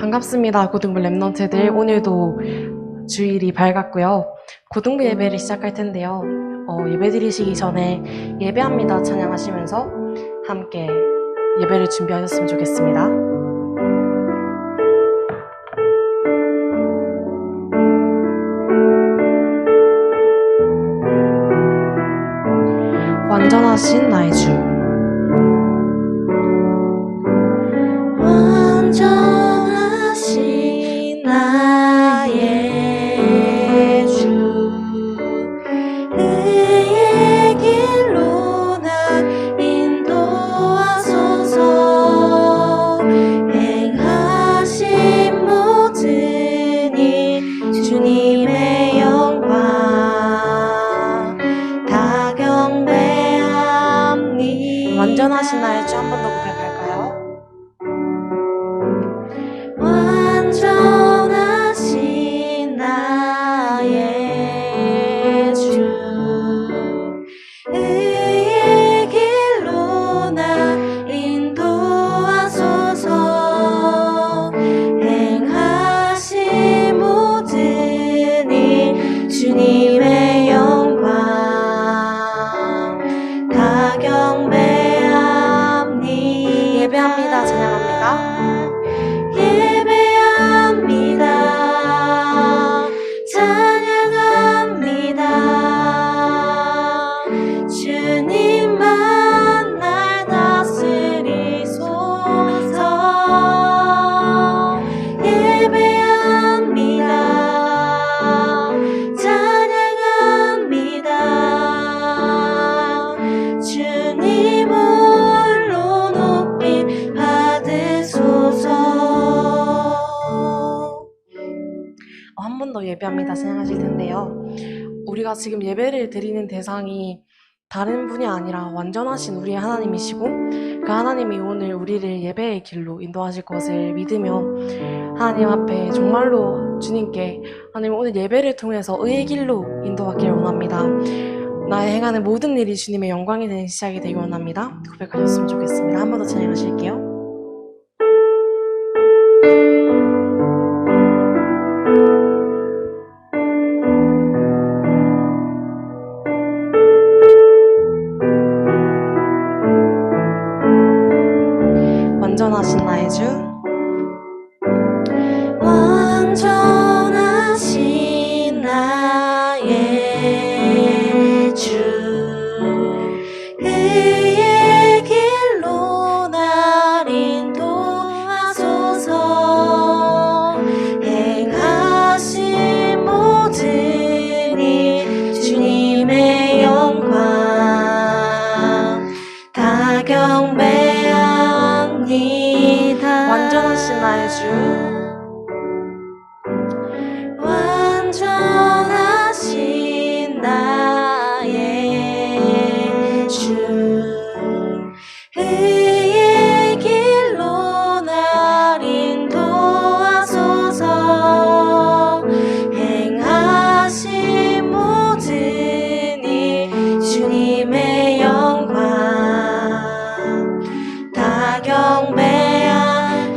반갑습니다. 고등부 랩런트들. 오늘도 주일이 밝았고요. 고등부 예배를 시작할 텐데요. 예배 드리시기 전에 예배합니다 찬양하시면서 함께 예배를 준비하셨으면 좋겠습니다. 완전하신 나의 주. 완전하신 나의 주, 의의 길로 나 인도하소서. 행하신 모든 일 주님의 영광 다 경배합니다. 완전하신 나의 주 한 번 더 고백할까요? 완전하신 나의 주, 의의 길로 나 인도하소서. 행하신 모든 일 주님의 영광 다 경배합니다. 예배합니다 찬양합니다. 주님만 날 다스리소서. 예배합니다. 찬양합니다. 주님 홀로 높임 받으소서. 한 번 더 예배합니다 찬양하실 텐데요. 우리가 지금 예배를 드리는 대상이 다른 분이 아니라 완전하신 우리의 하나님이시고 그 하나님이 오늘 우리를 예배의 길로 인도하실 것을 믿으며 하나님 앞에 정말로 주님께 하나님 오늘 예배를 통해서 의의 길로 인도받기를 원합니다. 나의 행하는 모든 일이 주님의 영광이 되는 시작이 되기 원합니다. 고백하셨으면 좋겠습니다. 한 번 더 찬양하실게요. 완전하신 나의 주. 완전하신 나의 주, 의의 길로 날 인도하소서. 행하신 모든 일 주님의 영광 다 경배합니다. 완전하신 나의 주. 완전하신 나의 주, 의의 길로 날 인도하소서. 행하신 모든 일 주님의 영광 다 경배합니다.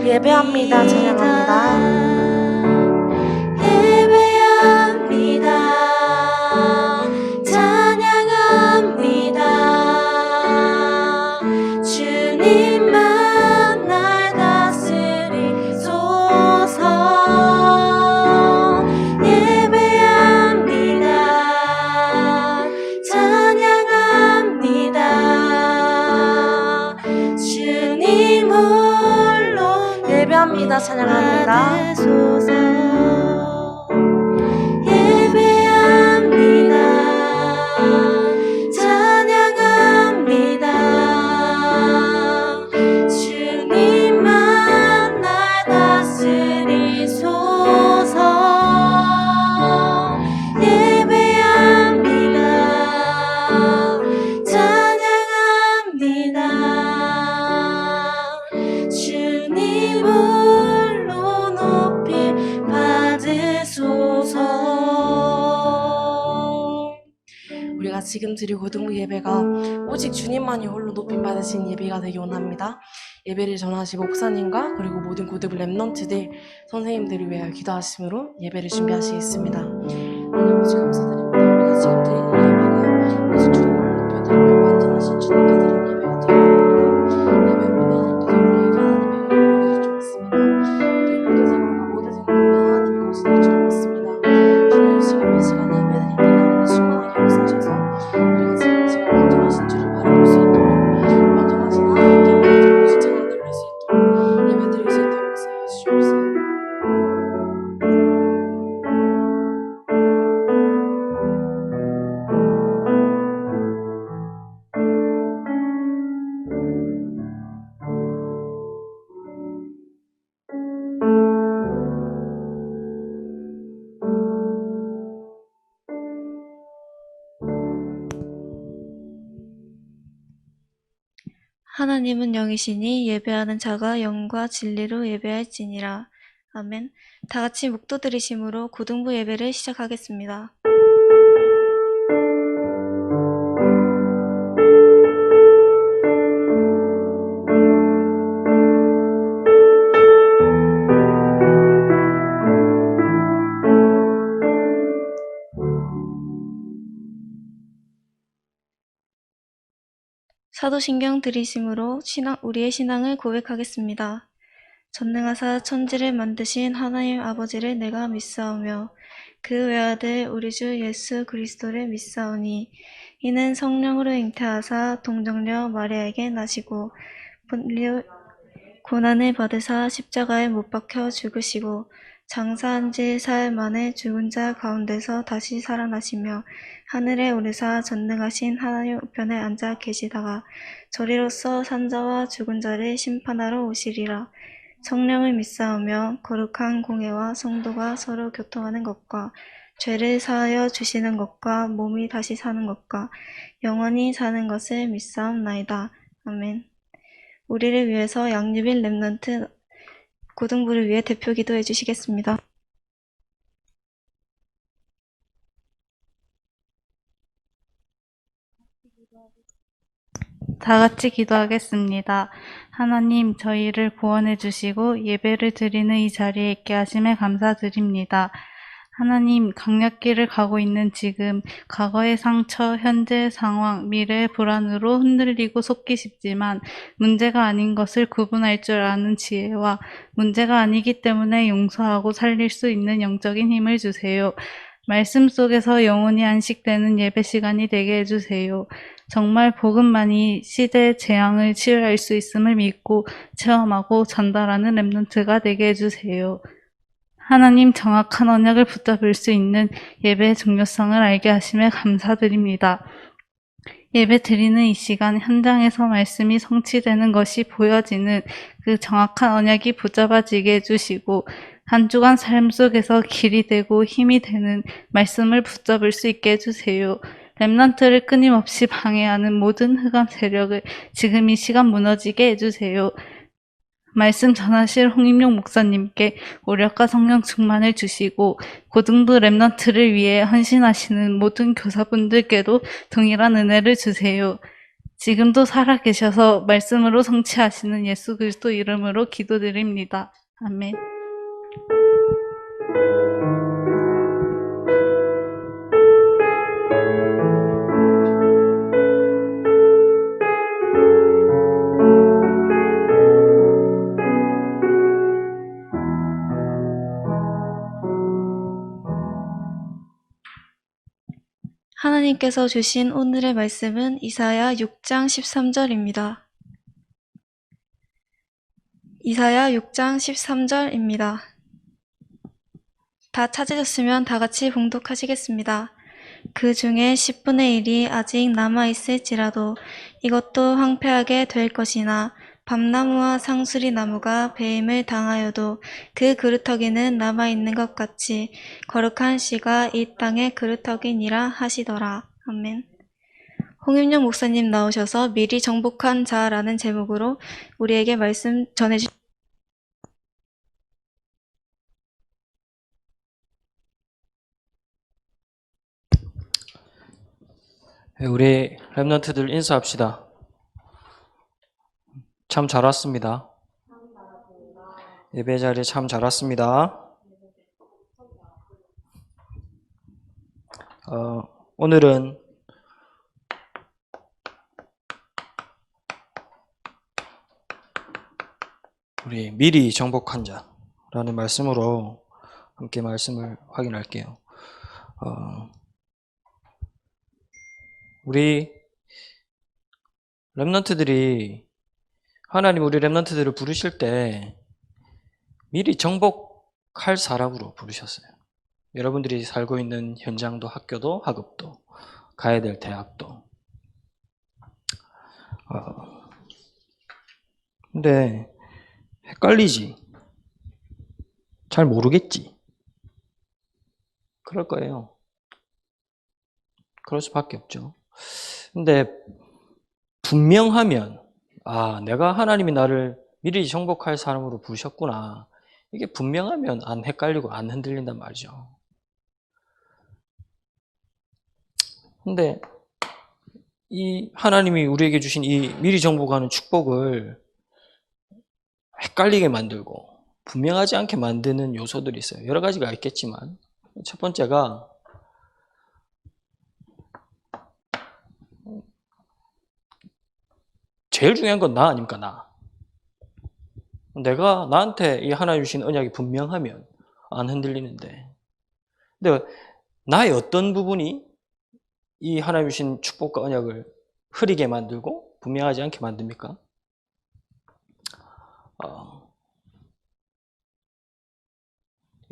예배합니다 찬양합니다. 주님만 날 다스리소서. 예배합니다. 찬양합니다. 주님 홀로 예배합니다 찬양합니다. 받으소서. 예배합니다. 찬양합니다. 주님만 날 다스리소서. 예배합니다. 찬양합니다. 주님 홀로 높임 우리가 지금 드릴 고등부 예배가 오직 주님만이 홀로 높임 받으신 예배가 되기 원합니다. 예배를 전하실 목사님과 그리고 모든 고등부 랩넌트들, 선생님들을 위하여 기도하심으로 예배를 준비하시겠습니다. 하나님 아버지 감사드립니다. 우리가 지금 드리는 예배가 오직 주님만을 높여드리며 완전하신 주님께 드리는 예배가 되기 원합니다. 예배로 인해 하나님께서 우리에게 하나님의 은혜를 보여주실 줄 믿습니다. 우리의 모든 생각과 모든 생각을 하나님의 것이 줄 믿습니다. 주님 지금 이 시간에 예배드린 이 가운데 충만하게 역사하셔서 우리가 지금 이 시간 완전하신 주를 바라볼 수 있도록 완전하신 하나님께만 모든 찬양 드릴 수 있도록 예배 드릴 수 있도록 역사하여 주시옵소서. 하나님은 영이시니 예배하는 자가 영과 진리로 예배할지니라. 아멘. 다 같이 묵도 들이심으로 고등부 예배를 시작하겠습니다. 사도신경 들이심으로 우리의 신앙을 고백하겠습니다. 전능하사 천지를 만드신 하나님 아버지를 내가 믿사오며 그 외아들 우리 주 예수 그리스도를 믿사오니 이는 성령으로 잉태하사 동정녀 마리아에게 나시고 본리오 고난을 받으사 십자가에 못 박혀 죽으시고 장사한 지 사흘 만에 죽은 자 가운데서 다시 살아나시며 하늘에 오르사 전능하신 하나님 우편에 앉아 계시다가 저리로서 산자와 죽은 자를 심판하러 오시리라. 성령을 믿사오며 거룩한 공회와 성도가 서로 교통하는 것과 죄를 사하여 주시는 것과 몸이 다시 사는 것과 영원히 사는 것을 믿사옵나이다. 아멘. 우리를 위해서 양유빈 랩넌트 고등부를 위해 대표 기도해 주시겠습니다. 다 같이 기도하겠습니다. 하나님, 저희를 구원해 주시고 예배를 드리는 이 자리에 있게 하심에 감사드립니다. 하나님, 강약길을 가고 있는 지금, 과거의 상처, 현재의 상황, 미래의 불안으로 흔들리고 속기 쉽지만 문제가 아닌 것을 구분할 줄 아는 지혜와 문제가 아니기 때문에 용서하고 살릴 수 있는 영적인 힘을 주세요. 말씀 속에서 영혼이 안식되는 예배 시간이 되게 해주세요. 정말 복음만이 시대의 재앙을 치유할 수 있음을 믿고 체험하고 전달하는 랩넌트가 되게 해주세요. 하나님 정확한 언약을 붙잡을 수 있는 예배의 중요성을 알게 하심에 감사드립니다. 예배 드리는 이 시간 현장에서 말씀이 성취되는 것이 보여지는 그 정확한 언약이 붙잡아지게 해주시고 한 주간 삶 속에서 길이 되고 힘이 되는 말씀을 붙잡을 수 있게 해주세요. 랩넌트를 끊임없이 방해하는 모든 흑암 세력을 지금 이 시간 무너지게 해주세요. 말씀 전하실 홍임용 목사님께 오력과 성령 충만을 주시고 고등부 랩넌트를 위해 헌신하시는 모든 교사분들께도 동일한 은혜를 주세요. 지금도 살아계셔서 말씀으로 성취하시는 예수 그리스도 이름으로 기도드립니다. 아멘. 하나님께서 주신 오늘의 말씀은 이사야 6장 13절입니다. 이사야 6장 13절입니다. 다 찾으셨으면 다 같이 봉독하시겠습니다. 그 중에 10분의 1이 아직 남아있을지라도 이것도 황폐하게 될 것이나 밤나무와 상수리 나무가 배임을 당하여도 그 그루터기는 남아있는 것 같이 거룩한 씨가 이 땅의 그루터기니라 하시더라. 아멘. 홍윤영 목사님 나오셔서 미리 정복한 자라는 제목으로 우리에게 말씀 전해주십니다. 우리 랩런트들 인사합시다. 참 잘 왔습니다. 예배 자리에 참 잘 왔습니다. 오늘은 우리 미리 정복한 자라는 말씀으로 함께 말씀을 확인할게요. 우리 랩런트들이 하나님 우리 랩런트들을 부르실 때 미리 정복할 사람으로 부르셨어요. 여러분들이 살고 있는 현장도 학교도 학업도 가야 될 대학도. 근데 헷갈리지. 잘 모르겠지. 그럴 거예요. 그럴 수밖에 없죠. 근데 분명하면 내가 하나님이 나를 미리 정복할 사람으로 부르셨구나. 이게 분명하면 안 헷갈리고 안 흔들린단 말이죠. 근데 이 하나님이 우리에게 주신 이 미리 정복하는 축복을 헷갈리게 만들고 분명하지 않게 만드는 요소들이 있어요. 여러 가지가 있겠지만 첫 번째가 제일 중요한 건 나 아닙니까? 내가 나한테 이 하나님 주신 언약이 분명하면 안 흔들리는데, 근데 나의 어떤 부분이 이 하나님 주신 축복과 언약을 흐리게 만들고 분명하지 않게 만듭니까?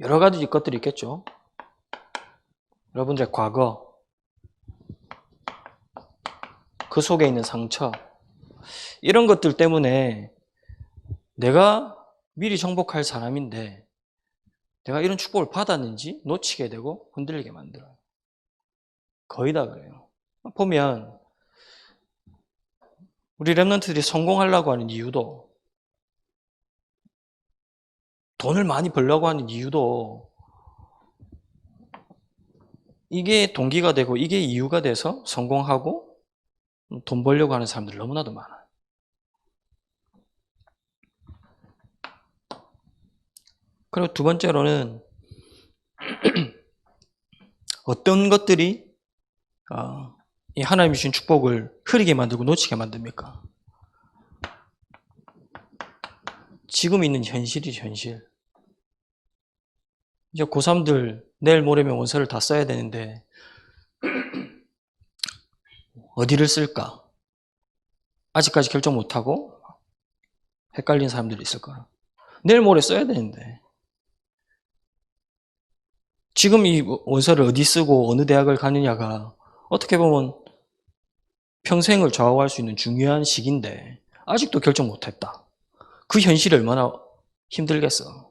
여러 가지 것들이 있겠죠. 여러분들의 과거, 그 속에 있는 상처, 이런 것들 때문에 내가 미리 정복할 사람인데 내가 이런 축복을 받았는지 놓치게 되고 흔들리게 만들어요. 거의 다 그래요. 보면 우리 랩런트들이 성공하려고 하는 이유도, 돈을 많이 벌려고 하는 이유도 이게 동기가 되고 이게 이유가 돼서 성공하고 돈 벌려고 하는 사람들 너무나도 많아요. 그리고 두 번째로는 어떤 것들이 이 하나님이 주신 축복을 흐리게 만들고 놓치게 만듭니까? 지금 있는 현실이죠, 현실. 이제 고3들 내일 모레면 원서를 다 써야 되는데 어디를 쓸까? 아직까지 결정 못하고 헷갈린 사람들이 있을 거야. 내일 모레 써야 되는데 지금 이 원서를 어디 쓰고 어느 대학을 가느냐가 어떻게 보면 평생을 좌우할 수 있는 중요한 시기인데 아직도 결정 못했다. 그 현실이 얼마나 힘들겠어.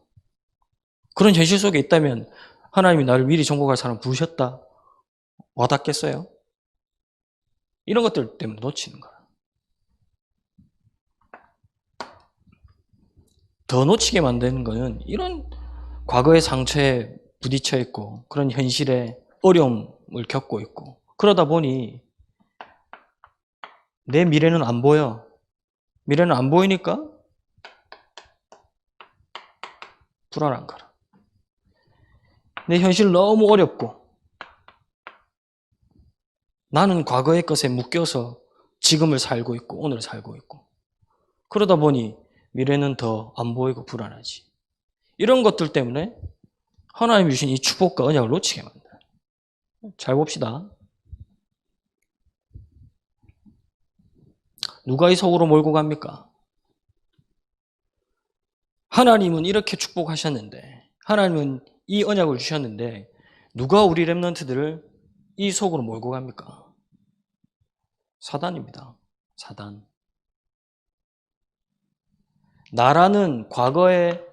그런 현실 속에 있다면 하나님이 나를 미리 정복할 사람 부르셨다. 와닿겠어요? 이런 것들 때문에 놓치는 거야. 더 놓치게 만드는 거는 이런 과거의 상처에 부딪혀 있고 그런 현실에 어려움을 겪고 있고 그러다 보니 내 미래는 안 보여. 미래는 안 보이니까 불안한 거라. 내 현실 너무 어렵고 나는 과거의 것에 묶여서 지금을 살고 있고 오늘을 살고 있고 그러다 보니 미래는 더 안 보이고 불안하지. 이런 것들 때문에 하나님이 주신 이 축복과 언약을 놓치게 만들어요. 잘 봅시다. 누가 이 속으로 몰고 갑니까? 하나님은 이렇게 축복하셨는데, 하나님은 이 언약을 주셨는데 누가 우리 랩런트들을 이 속으로 몰고 갑니까? 사단입니다. 사단. 나라는 과거의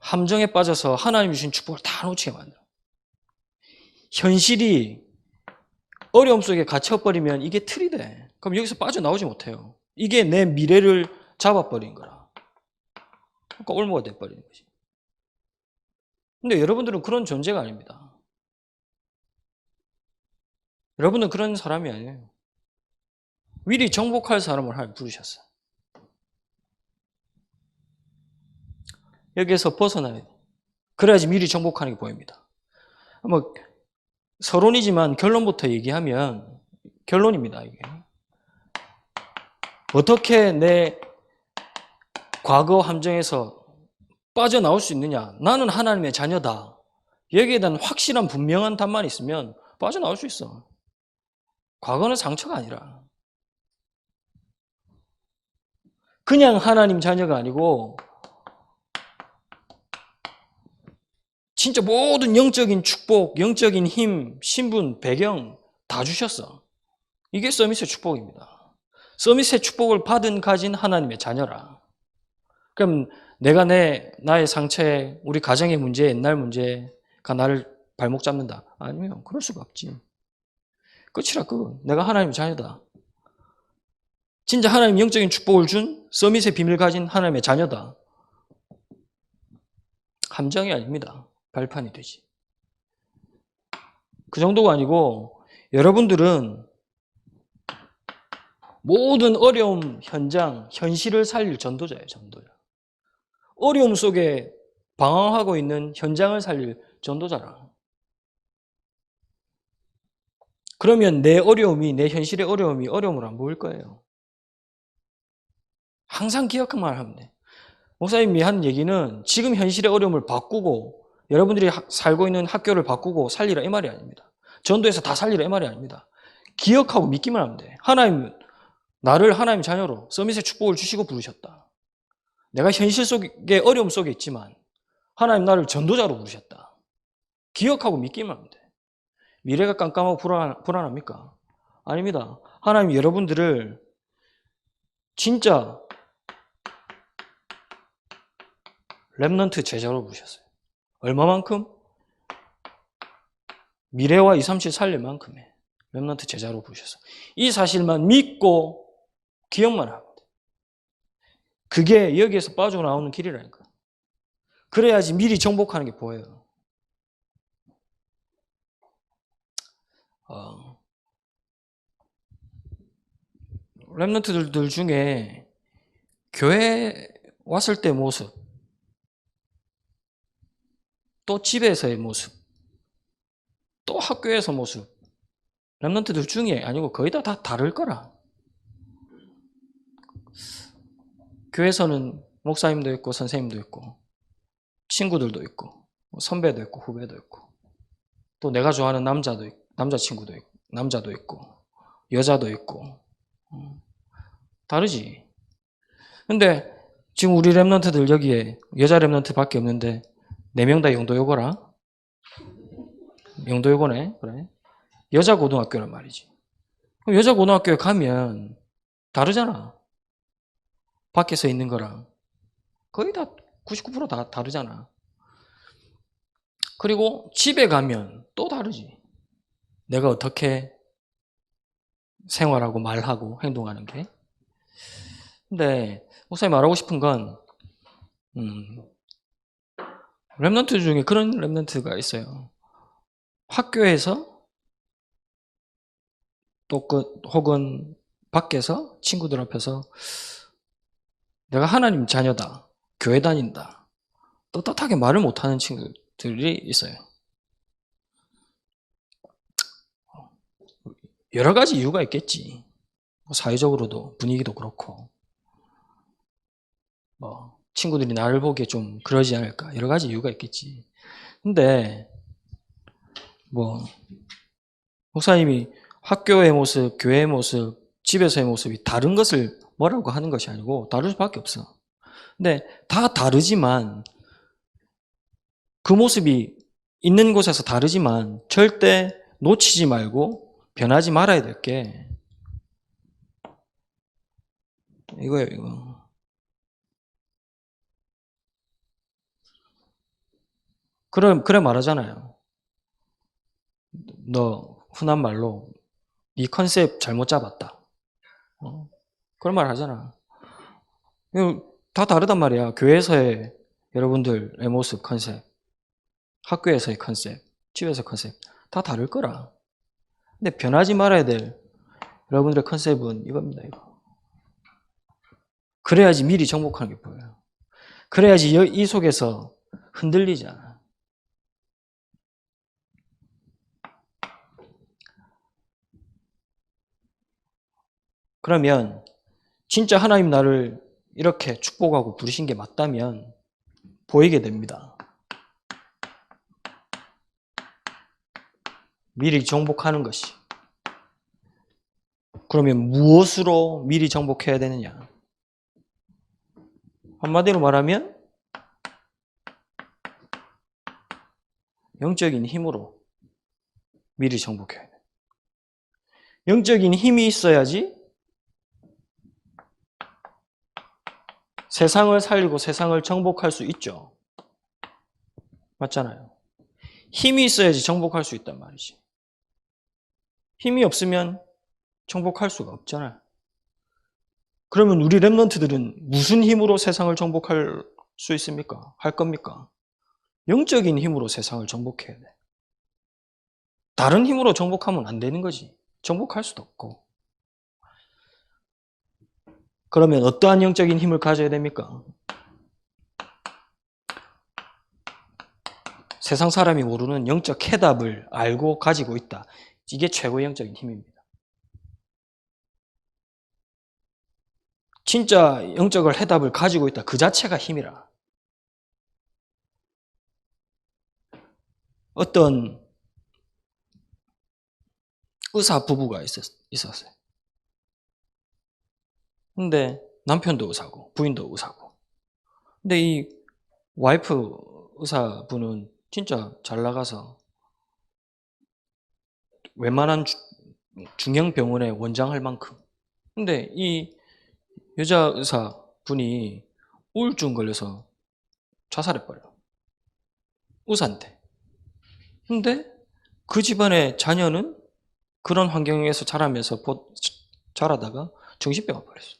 함정에 빠져서 하나님 주신 축복을 다 놓치게 만들어요. 현실이 어려움 속에 갇혀버리면 이게 틀이 돼. 그럼 여기서 빠져나오지 못해요. 이게 내 미래를 잡아버린 거라. 그러니까 올무가 돼버리는 거지. 근데 여러분들은 그런 존재가 아닙니다. 여러분은 그런 사람이 아니에요. 미리 정복할 사람을 하나님 부르셨어요. 여기에서 벗어나야 돼. 그래야지 미리 정복하는 게 보입니다. 뭐 서론이지만 결론부터 얘기하면 결론입니다. 이게 어떻게 내 과거 함정에서 빠져나올 수 있느냐? 나는 하나님의 자녀다. 여기에 대한 확실한 분명한 답만 있으면 빠져나올 수 있어. 과거는 상처가 아니라 그냥 하나님 자녀가 아니고 진짜 모든 영적인 축복, 영적인 힘, 신분, 배경 다 주셨어. 이게 서밋의 축복입니다. 서밋의 축복을 받은 가진 하나님의 자녀라. 그럼 내가 나의 상처에 우리 가정의 문제, 옛날 문제가 나를 발목 잡는다. 아니면 그럴 수가 없지. 끝이라 그거. 내가 하나님의 자녀다. 진짜 하나님 영적인 축복을 준 서밋의 비밀 가진 하나님의 자녀다. 함정이 아닙니다. 발판이 되지. 그 정도가 아니고 여러분들은 모든 어려움 현장, 현실을 살릴 전도자예요. 전도자. 어려움 속에 방황하고 있는 현장을 살릴 전도자라. 그러면 내 어려움이, 내 현실의 어려움이 어려움으로 안 보일 거예요. 항상 기억만 하면 돼. 목사님이 한 얘기는 지금 현실의 어려움을 바꾸고 여러분들이 살고 있는 학교를 바꾸고 살리라 이 말이 아닙니다. 전도에서 다 살리라 이 말이 아닙니다. 기억하고 믿기만 하면 돼. 하나님, 나를 하나님 자녀로 서밋의 축복을 주시고 부르셨다. 내가 현실 속에 어려움 속에 있지만 하나님 나를 전도자로 부르셨다. 기억하고 믿기만 하면 돼. 미래가 깜깜하고 불안합니까? 아닙니다. 하나님 여러분들을 진짜 렘넌트 제자로 부르셨어요. 얼마만큼? 미래와 237 살릴 만큼의 렘넌트 제자로 부르셨어요. 이 사실만 믿고 기억만 하면 돼. 그게 여기에서 빠져나오는 길이라니까. 그래야지 미리 정복하는 게 보여요. 렘넌트들 중에 교회 왔을 때 모습, 또 집에서의 모습, 또 학교에서 모습, 렘넌트들 중에 아니고 거의 다 다를 거라. 교회에서는 목사님도 있고 선생님도 있고 친구들도 있고 선배도 있고 후배도 있고 또 내가 좋아하는 남자친구도 있고 남자도 있고 여자도 있고 다르지. 근데 지금 우리 렘넌트들 여기에 여자 렘넌트밖에 없는데 4명 다 영도여고라? 영도여고네. 그래. 여자 고등학교란 말이지. 그럼 여자 고등학교에 가면 다르잖아. 밖에서 있는 거랑 거의 다 99% 다르잖아. 그리고 집에 가면 또 다르지. 내가 어떻게 생활하고 말하고 행동하는 게. 근데 목사님 말하고 싶은 건 렘넌트 중에 그런 렘넌트가 있어요. 학교에서 또 혹은 밖에서 친구들 앞에서 내가 하나님 자녀다, 교회 다닌다, 떳떳하게 말을 못하는 친구들이 있어요. 여러 가지 이유가 있겠지. 사회적으로도 분위기도 그렇고 친구들이 나를 보기에 좀 그러지 않을까 여러 가지 이유가 있겠지. 근데 목사님이 학교의 모습, 교회의 모습, 집에서의 모습이 다른 것을 뭐라고 하는 것이 아니고 다를 수밖에 없어. 근데 다 다르지만 그 모습이 있는 곳에서 다르지만 절대 놓치지 말고 변하지 말아야 될 게 이거예요, 이거. 그래 말하잖아요. 너 흔한 말로 네 컨셉 잘못 잡았다. 그런 말 하잖아. 다 다르단 말이야. 교회에서의 여러분들의 모습 컨셉, 학교에서의 컨셉, 집에서 컨셉 다 다를 거라. 근데 변하지 말아야 될 여러분들의 컨셉은 이겁니다. 이거. 그래야지 미리 정복하는 게 보여요. 그래야지 이 속에서 흔들리지 않아. 그러면 진짜 하나님 나를 이렇게 축복하고 부르신 게 맞다면 보이게 됩니다. 미리 정복하는 것이. 그러면 무엇으로 미리 정복해야 되느냐? 한마디로 말하면 영적인 힘으로 미리 정복해야 돼. 영적인 힘이 있어야지 세상을 살리고 세상을 정복할 수 있죠. 맞잖아요. 힘이 있어야지 정복할 수 있단 말이지. 힘이 없으면 정복할 수가 없잖아요. 그러면 우리 렘넌트들은 무슨 힘으로 세상을 정복할 수 있습니까? 할 겁니까? 영적인 힘으로 세상을 정복해야 돼. 다른 힘으로 정복하면 안 되는 거지. 정복할 수도 없고. 그러면 어떠한 영적인 힘을 가져야 됩니까? 세상 사람이 모르는 영적 해답을 알고 가지고 있다. 이게 최고의 영적인 힘입니다. 진짜 영적을 해답을 가지고 있다. 그 자체가 힘이라. 어떤 의사 부부가 있었어요. 근데 남편도 의사고 부인도 의사고. 근데 이 와이프 의사분은 진짜 잘 나가서 웬만한 중형 병원에 원장할 만큼. 근데 이 여자 의사분이 우울증 걸려서 자살해버려요. 의사인데. 근데 그 집안의 자녀는 그런 환경에서 자라다가 정신병 걸렸어요.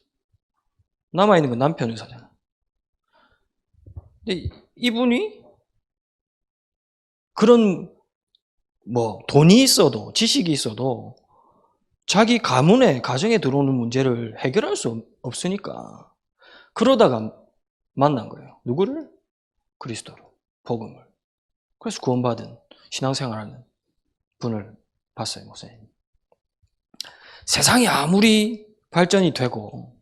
남아있는 건 남편 의사잖아. 근데 이분이 그런 돈이 있어도 지식이 있어도 자기 가정에 들어오는 문제를 해결할 수 없으니까 그러다가 만난 거예요. 누구를? 그리스도를, 복음을. 그래서 구원받은 신앙생활하는 분을 봤어요, 목사님. 세상이 아무리 발전이 되고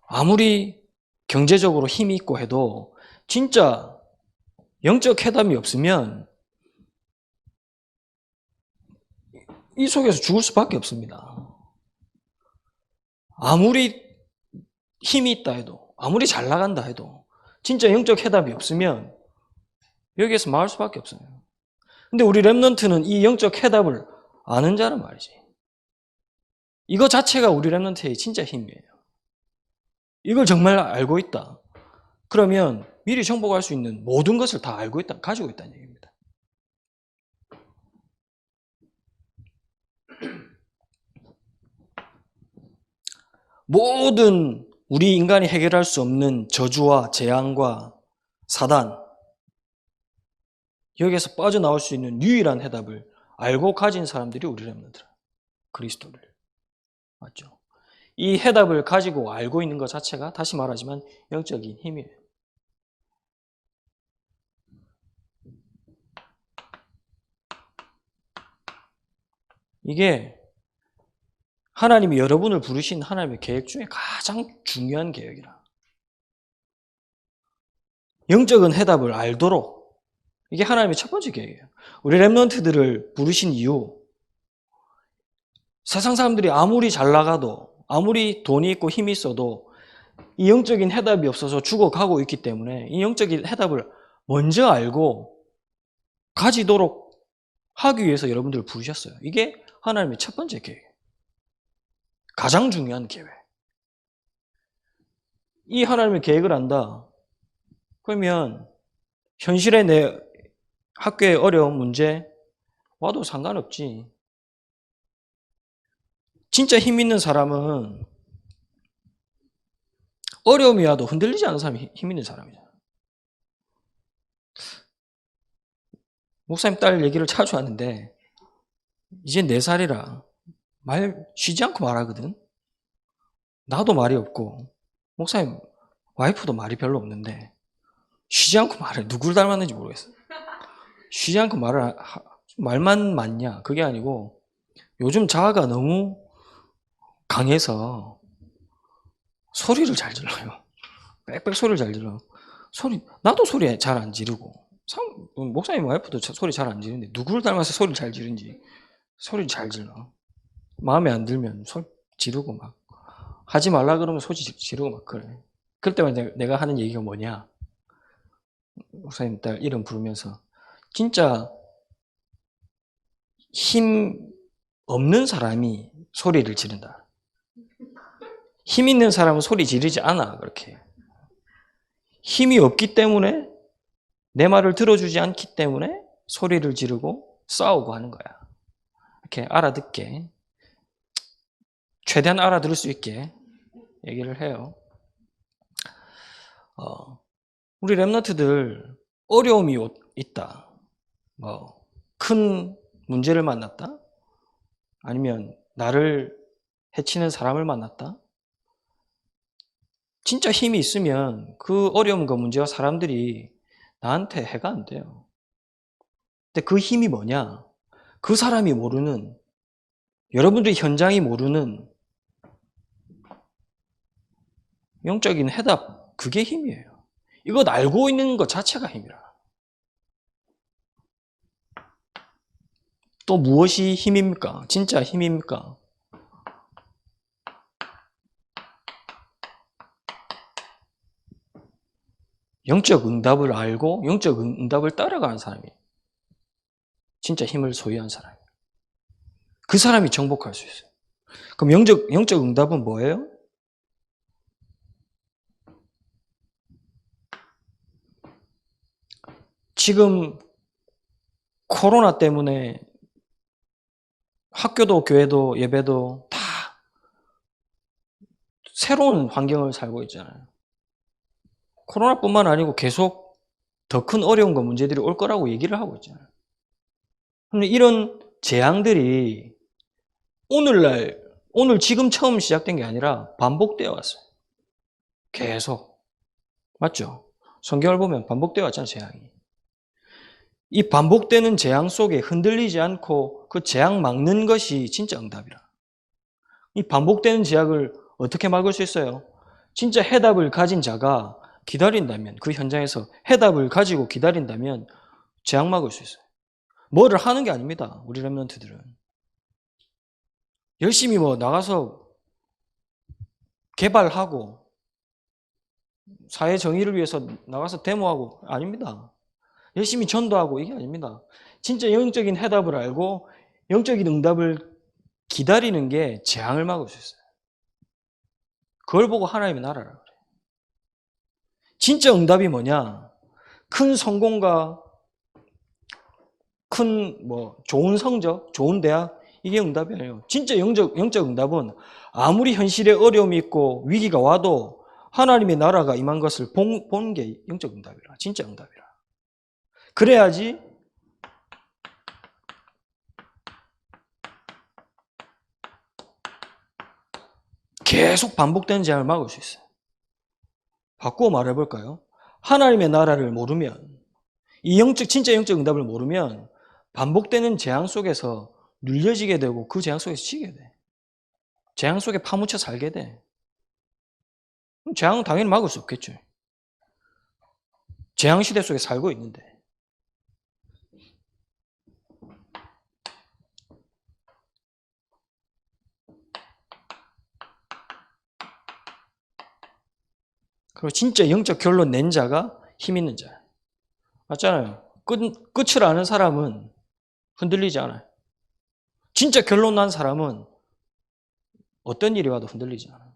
아무리 경제적으로 힘이 있고 해도 진짜 영적 해답이 없으면 이 속에서 죽을 수밖에 없습니다. 아무리 힘이 있다 해도, 아무리 잘 나간다 해도 진짜 영적 해답이 없으면 여기에서 망할 수밖에 없어요. 근데 우리 렘넌트는 이 영적 해답을 아는 자란 말이지. 이거 자체가 우리 렘넌트의 진짜 힘이에요. 이걸 정말 알고 있다. 그러면 미리 정복할 수 있는 모든 것을 다 알고 있다, 가지고 있다는 얘기입니다. 모든 우리 인간이 해결할 수 없는 저주와 재앙과 사단, 여기에서 빠져나올 수 있는 유일한 해답을 알고 가진 사람들이 우리 렘넌트라. 그리스도를. 맞죠? 이 해답을 가지고 알고 있는 것 자체가 다시 말하지만 영적인 힘이에요. 이게 하나님이 여러분을 부르신 하나님의 계획 중에 가장 중요한 계획이라. 영적인 해답을 알도록. 이게 하나님의 첫 번째 계획이에요. 우리 렘넌트들을 부르신 이유, 세상 사람들이 아무리 잘 나가도 아무리 돈이 있고 힘이 있어도 이 영적인 해답이 없어서 죽어가고 있기 때문에 이 영적인 해답을 먼저 알고 가지도록 하기 위해서 여러분들을 부르셨어요. 이게 하나님의 첫 번째 계획이에요. 가장 중요한 계획. 이 하나님의 계획을 안다. 그러면 현실의 내 학교의 어려운 문제 와도 상관없지. 진짜 힘 있는 사람은 어려움이 와도 흔들리지 않는 사람이 힘 있는 사람이잖아. 목사님 딸 얘기를 자주 하는데 이제 4살이라 말 쉬지 않고 말하거든. 나도 말이 없고 목사님 와이프도 말이 별로 없는데 쉬지 않고 말해. 누구를 닮았는지 모르겠어. 쉬지 않고 말만 많냐? 그게 아니고 요즘 자아가 너무 강해서 소리를 잘 질러요. 빽빽 소리를 잘 질러. 나도 소리 잘 안 지르고 목사님 와이프도 소리 잘 안 지르는데 누구를 닮아서 소리를 잘 지르는지 소리를 잘 질러. 마음에 안 들면 소리 지르고 막 하지 말라 그러면 소리 지르고 막 그래. 그럴 때마다 내가 하는 얘기가 뭐냐? 목사님 딸 이름 부르면서 진짜 힘 없는 사람이 소리를 지른다. 힘 있는 사람은 소리 지르지 않아. 그렇게. 힘이 없기 때문에 내 말을 들어주지 않기 때문에 소리를 지르고 싸우고 하는 거야. 이렇게 알아듣게 최대한 알아들을 수 있게 얘기를 해요. 우리 랩런트들 어려움이 있다. 큰 문제를 만났다. 아니면 나를 해치는 사람을 만났다. 진짜 힘이 있으면 그 어려움과 문제와 사람들이 나한테 해가 안 돼요. 근데 그 힘이 뭐냐? 그 사람이 모르는, 여러분들이 현장이 모르는 영적인 해답, 그게 힘이에요. 이것 알고 있는 것 자체가 힘이라. 또 무엇이 힘입니까? 진짜 힘입니까? 영적 응답을 알고 영적 응답을 따라가는 사람이 진짜 힘을 소유한 사람이에요. 그 사람이 정복할 수 있어요. 그럼 영적 응답은 뭐예요? 지금 코로나 때문에 학교도 교회도 예배도 다 새로운 환경을 살고 있잖아요. 코로나뿐만 아니고 계속 더 큰 어려움과 문제들이 올 거라고 얘기를 하고 있잖아요. 그런데 이런 재앙들이 오늘 지금 처음 시작된 게 아니라 반복되어 왔어요. 계속. 맞죠? 성경을 보면 반복되어 왔잖아요, 재앙이. 이 반복되는 재앙 속에 흔들리지 않고 그 재앙 막는 것이 진짜 응답이라. 이 반복되는 재앙을 어떻게 막을 수 있어요? 진짜 해답을 가진 자가 기다린다면, 그 현장에서 해답을 가지고 기다린다면 재앙 막을 수 있어요. 뭐를 하는 게 아닙니다, 우리 랩런트들은. 열심히 나가서 개발하고 사회 정의를 위해서 나가서 데모하고 아닙니다. 열심히 전도하고 이게 아닙니다. 진짜 영적인 해답을 알고 영적인 응답을 기다리는 게 재앙을 막을 수 있어요. 그걸 보고 하나님의 나라라 그래요. 진짜 응답이 뭐냐? 큰 성공과 큰 좋은 성적, 좋은 대학, 이게 응답이 아니에요. 진짜 영적 응답은 아무리 현실에 어려움이 있고 위기가 와도 하나님의 나라가 임한 것을 보는 게 영적 응답이라. 진짜 응답이라. 그래야지 계속 반복되는 재앙을 막을 수 있어요. 바꾸어 말해볼까요? 하나님의 나라를 모르면, 진짜 영적 응답을 모르면 반복되는 재앙 속에서 눌려지게 되고 그 재앙 속에서 지게 돼. 재앙 속에 파묻혀 살게 돼. 재앙은 당연히 막을 수 없겠죠. 재앙 시대 속에 살고 있는데. 그리고 진짜 영적 결론 낸 자가 힘 있는 자예요. 맞잖아요. 끝을 아는 사람은 흔들리지 않아요. 진짜 결론 난 사람은 어떤 일이 와도 흔들리지 않아요.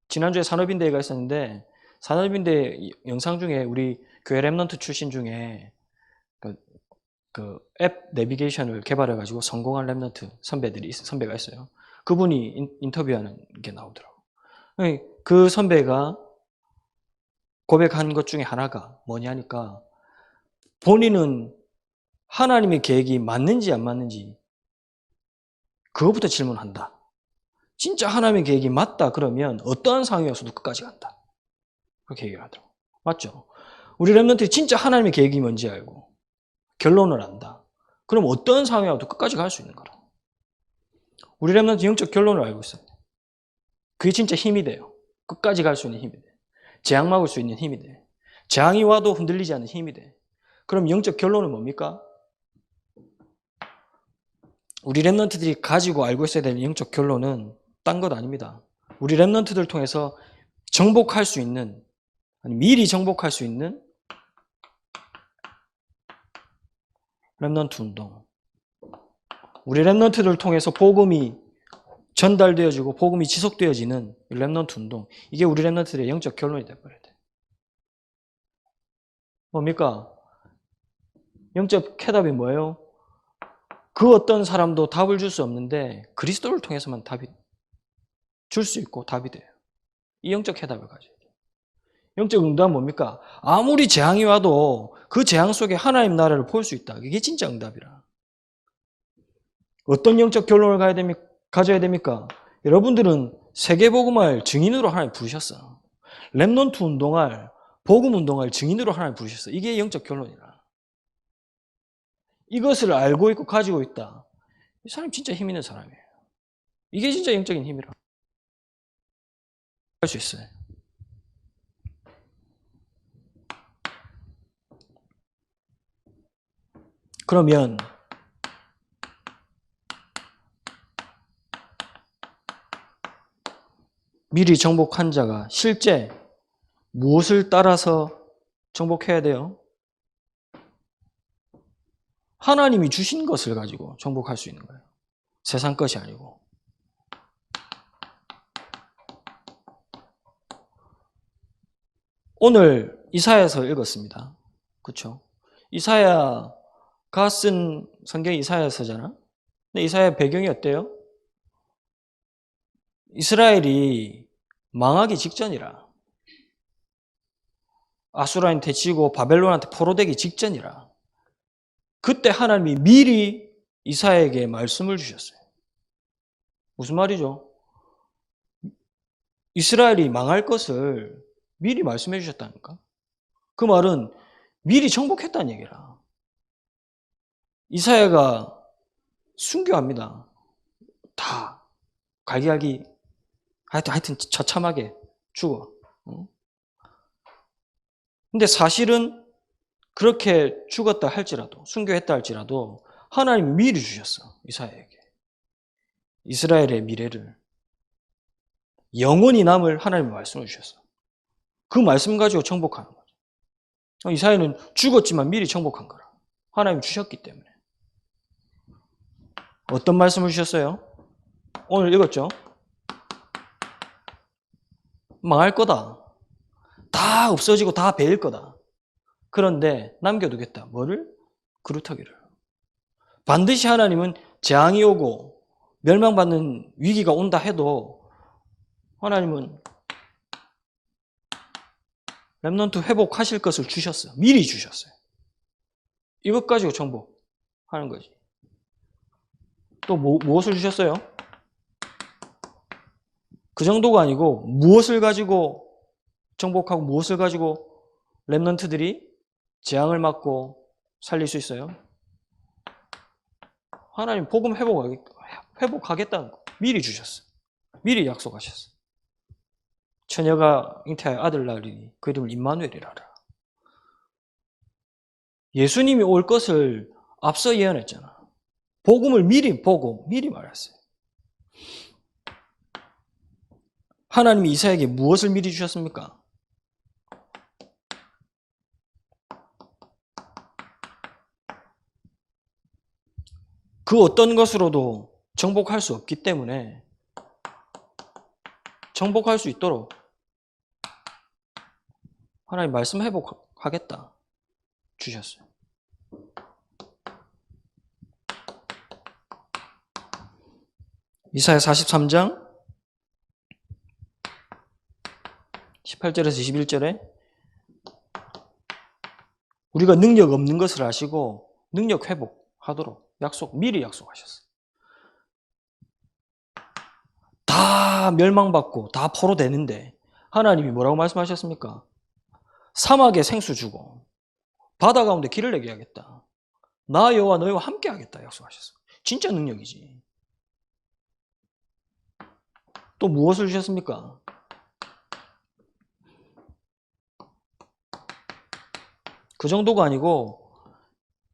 지난주에 산업인대회가 있었는데 산업인대 영상 중에 우리 교회 랩런트 출신 중에 그 앱 내비게이션을 개발해가지고 성공한 랩런트 선배가 있어요. 그분이 인터뷰하는 게 나오더라고요. 그 선배가 고백한 것 중에 하나가 뭐냐니까 본인은 하나님의 계획이 맞는지 안 맞는지 그것부터 질문한다. 진짜 하나님의 계획이 맞다 그러면 어떠한 상황이어서도 끝까지 간다. 그렇게 얘기를 하더라고요. 맞죠? 우리 렘넌트들이 진짜 하나님의 계획이 뭔지 알고 결론을 안다. 그럼 어떤 상황이어도 끝까지 갈 수 있는 거라. 우리 렘넌트 영적 결론을 알고 있어요. 그게 진짜 힘이 돼요. 끝까지 갈 수 있는 힘이 돼. 재앙 막을 수 있는 힘이 돼. 재앙이 와도 흔들리지 않는 힘이 돼. 그럼 영적 결론은 뭡니까? 우리 렘넌트들이 가지고 알고 있어야 될 영적 결론은 딴 것 아닙니다. 우리 렘넌트들 통해서 정복할 수 있는, 아니 미리 정복할 수 있는 렘넌트 운동. 우리 렘넌트들을 통해서 복음이 전달되어지고 복음이 지속되어지는 렘넌트 운동. 이게 우리 렘넌트들의 영적 결론이 되어버려야 돼. 뭡니까? 영적 해답이 뭐예요? 그 어떤 사람도 답을 줄 수 없는데 그리스도를 통해서만 답이 줄 수 있고 답이 돼요. 이 영적 해답을 가져야 돼요. 영적 응답은 뭡니까? 아무리 재앙이 와도 그 재앙 속에 하나님 나라를 볼 수 있다. 이게 진짜 응답이라. 어떤 영적 결론을 가져야 됩니까? 여러분들은 세계복음할 증인으로 하나님 부르셨어. 렘넌트 운동할, 복음 운동할 증인으로 하나님 부르셨어. 이게 영적 결론이라. 이것을 알고 있고 가지고 있다. 이 사람 진짜 힘 있는 사람이에요. 이게 진짜 영적인 힘이라. 할 수 있어요. 그러면 미리 정복한 자가 실제 무엇을 따라서 정복해야 돼요? 하나님이 주신 것을 가지고 정복할 수 있는 거예요. 세상 것이 아니고. 오늘 이사야서 읽었습니다. 그렇죠? 이사야가 쓴 성경이 이사야서잖아. 근데 이사야 배경이 어때요? 이스라엘이 망하기 직전이라. 아수라한테 지고 바벨론한테 포로되기 직전이라. 그때 하나님이 미리 이사야에게 말씀을 주셨어요. 무슨 말이죠? 이스라엘이 망할 것을 미리 말씀해 주셨다니까. 그 말은 미리 정복했다는 얘기라. 이사야가 순교합니다. 다 갈기갈기 하여튼 처참하게 죽어. 근데 사실은 그렇게 죽었다 할지라도, 순교했다 할지라도 하나님이 미리 주셨어. 이사야에게. 이스라엘의 미래를. 영원히 남을 하나님의 말씀을 주셨어. 그 말씀 가지고 정복하는 거죠. 이사야는 죽었지만 미리 정복한 거라. 하나님이 주셨기 때문에. 어떤 말씀을 주셨어요? 오늘 읽었죠? 망할 거다. 다 없어지고 다 베일 거다. 그런데 남겨두겠다. 뭐를? 그루터기를. 반드시 하나님은 재앙이 오고 멸망받는 위기가 온다 해도 하나님은 렘넌트 회복하실 것을 주셨어요. 미리 주셨어요. 이것 가지고 정복하는 거지. 또 무엇을 주셨어요? 그 정도가 아니고 무엇을 가지고 정복하고 무엇을 가지고 렘넌트들이 재앙을 막고 살릴 수 있어요? 하나님 복음 회복하겠다는 거 미리 주셨어요. 미리 약속하셨어요. 처녀가 잉태하여 아들 낳으리니 그 이름을 임마누엘이라 하라. 예수님이 올 것을 앞서 예언했잖아. 복음을 미리 보고 미리 말했어요. 하나님이 이사야에게 무엇을 미리 주셨습니까? 그 어떤 것으로도 정복할 수 없기 때문에 정복할 수 있도록 하나님 말씀 회복하겠다 주셨어요. 이사야 43장 18절에서 21절에 우리가 능력 없는 것을 아시고 능력 회복하도록 미리 약속하셨어요. 다 멸망받고 다 포로되는데 하나님이 뭐라고 말씀하셨습니까? 사막에 생수 주고 바다 가운데 길을 내게 하겠다. 나 여호와 너희와 함께 하겠다 약속하셨어요. 진짜 능력이지. 또 무엇을 주셨습니까? 그 정도가 아니고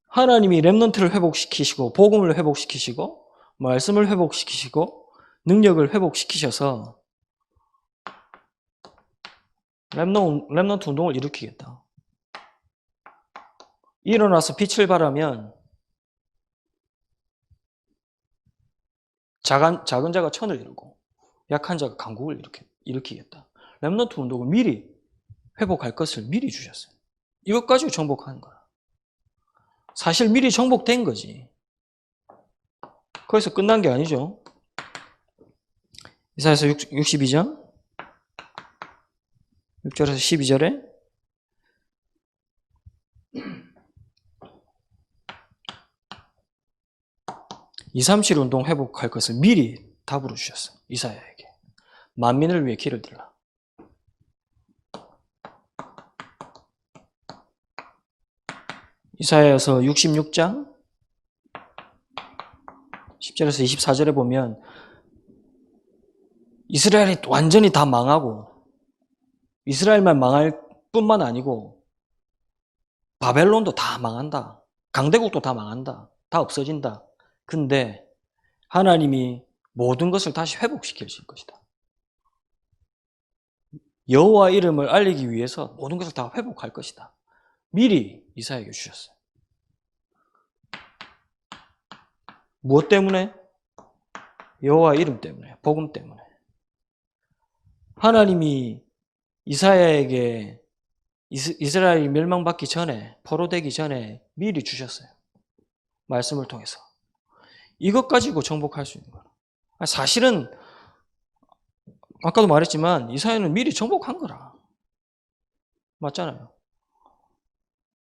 하나님이 렘넌트를 회복시키시고 복음을 회복시키시고 말씀을 회복시키시고 능력을 회복시키셔서 렘넌트 운동을 일으키겠다. 일어나서 빛을 발하면 작은 자가 천을 이루고 약한 자가 강국을 일으키겠다. 렘넌트 운동을 미리 회복할 것을 미리 주셨어요. 이것 가지고 정복하는 거야. 사실 미리 정복된 거지. 거기서 끝난 게 아니죠. 이사야서 62장 6절에서 12절에 (237) 운동 회복할 것을 미리 답으로 주셨어요. 이사야에게. 만민을 위해 길을 들라. 이사야서 66장 10절에서 24절에 보면 이스라엘이 완전히 다 망하고 이스라엘만 망할 뿐만 아니고 바벨론도 다 망한다. 강대국도 다 망한다. 다 없어진다. 근데 하나님이 모든 것을 다시 회복시키실 것이다. 여호와 이름을 알리기 위해서 모든 것을 다 회복할 것이다. 미리 이사야에게 주셨어요. 무엇 때문에? 여호와 이름 때문에, 복음 때문에. 하나님이 이사야에게 이스라엘이 멸망받기 전에, 포로되기 전에 미리 주셨어요. 말씀을 통해서. 이것 가지고 정복할 수 있는 거예요. 사실은 아까도 말했지만 이사야는 미리 정복한 거라. 맞잖아요.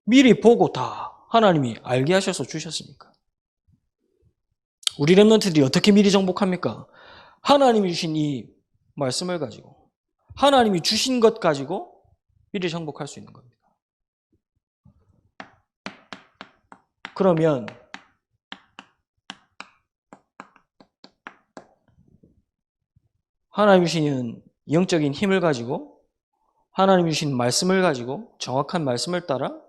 미리 보고 다 하나님이 알게 하셔서 주셨으니까. 우리 렘넌트들이 어떻게 미리 정복합니까? 하나님이 주신 이 말씀을 가지고, 하나님이 주신 것 가지고 미리 정복할 수 있는 겁니다. 그러면 하나님이 주신 영적인 힘을 가지고, 하나님이 주신 말씀을 가지고 정확한 말씀을 따라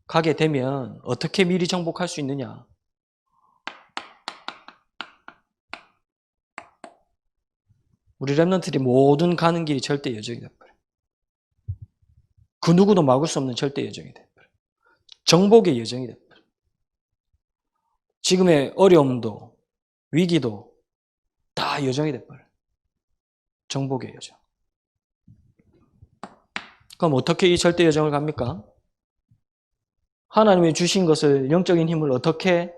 가게 되면 어떻게 미리 정복할 수 있느냐? 우리 렘넌트들이 모든 가는 길이 절대 여정이 돼버려요. 그 누구도 막을 수 없는 절대 여정이 돼버려요. 정복의 여정이 돼버려요. 지금의 어려움도 위기도 다 여정이 돼버려요. 정복의 여정. 그럼 어떻게 이 절대 여정을 갑니까? 하나님이 주신 것을, 영적인 힘을 어떻게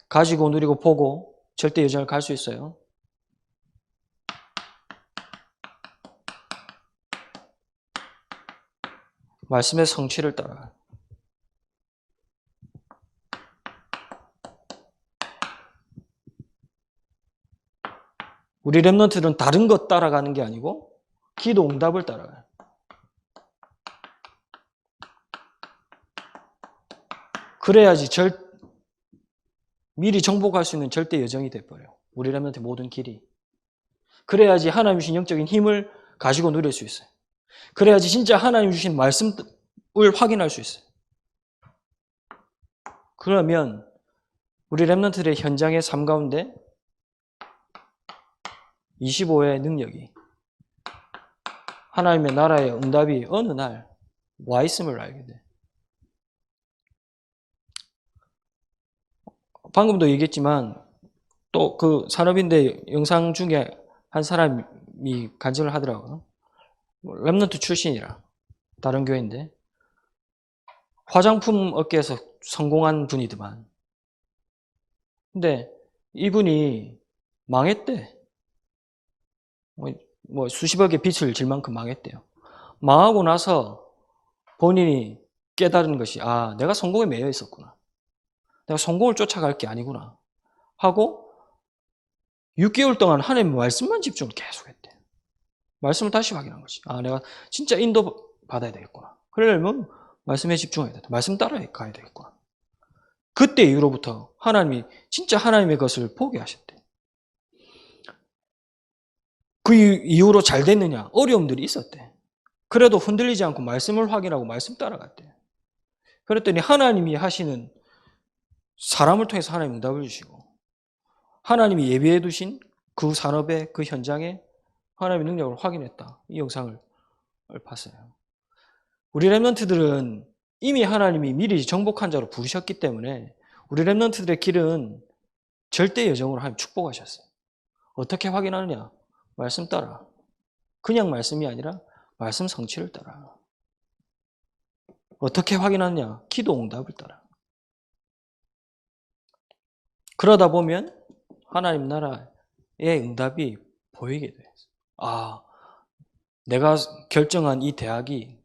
가지고 누리고 보고 절대 여정을 갈 수 있어요? 말씀의 성취를 따라. 우리 렘넌트들은 다른 것 따라가는 게 아니고 기도 응답을 따라가요. 그래야지 미리 정복할 수 있는 절대 여정이 돼버려요. 우리 렘넌트의 모든 길이. 그래야지 하나님 주신 영적인 힘을 가지고 누릴 수 있어요. 그래야지 진짜 하나님 주신 말씀을 확인할 수 있어요. 그러면 우리 렘넌트들의 현장의 삶 가운데 25의 능력이, 하나님의 나라의 응답이 어느 날 와 있음을 알게 돼. 방금도 얘기했지만 또 그 산업인대 영상 중에 한 사람이 간증을 하더라고요. 렘넌트 출신이라, 다른 교회인데 화장품 업계에서 성공한 분이더만. 근데 이분이 망했대. 뭐 수십억의 빚을 질 만큼 망했대요. 망하고 나서 본인이 깨달은 것이, 아, 내가 성공에 매여 있었구나. 내가 성공을 쫓아갈 게 아니구나 하고 6개월 동안 하나님의 말씀만 집중을 계속했대. 말씀을 다시 확인한 거지. 아, 내가 진짜 인도 받아야 되겠구나. 그러려면 말씀에 집중해야 돼. 말씀 따라 가야 되겠구나. 그때 이후로부터 하나님이 진짜 하나님의 것을 보게 하셨대. 그 이후로 잘 됐느냐? 어려움들이 있었대. 그래도 흔들리지 않고 말씀을 확인하고 말씀 따라갔대. 그랬더니 하나님이 하시는 사람을 통해서 하나님 응답을 주시고 하나님이 예비해 두신 그 산업의 그 현장에 하나님의 능력을 확인했다. 이 영상을 봤어요. 우리 렘넌트들은 이미 하나님이 미리 정복한 자로 부르셨기 때문에 우리 렘넌트들의 길은 절대 여정으로 하나님 축복하셨어요. 어떻게 확인하느냐? 말씀 따라. 그냥 말씀이 아니라 말씀 성취를 따라. 어떻게 확인하느냐? 기도 응답을 따라. 그러다 보면 하나님 나라의 응답이 보이게 돼요. 아, 내가 결정한 이 대학이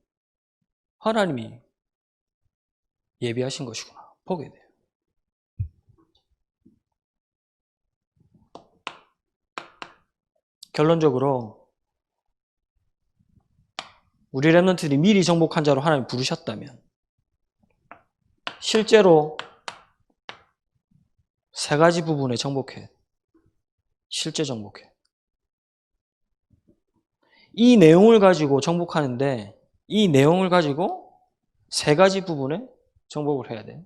하나님이 예비하신 것이구나. 보게 돼요. 결론적으로 우리 렘넌트들이 미리 정복한 자로 하나님 부르셨다면 실제로 세 가지 부분에 정복해. 실제 정복해. 이 내용을 가지고 정복하는데 이 내용을 가지고 세 가지 부분에 정복을 해야 돼.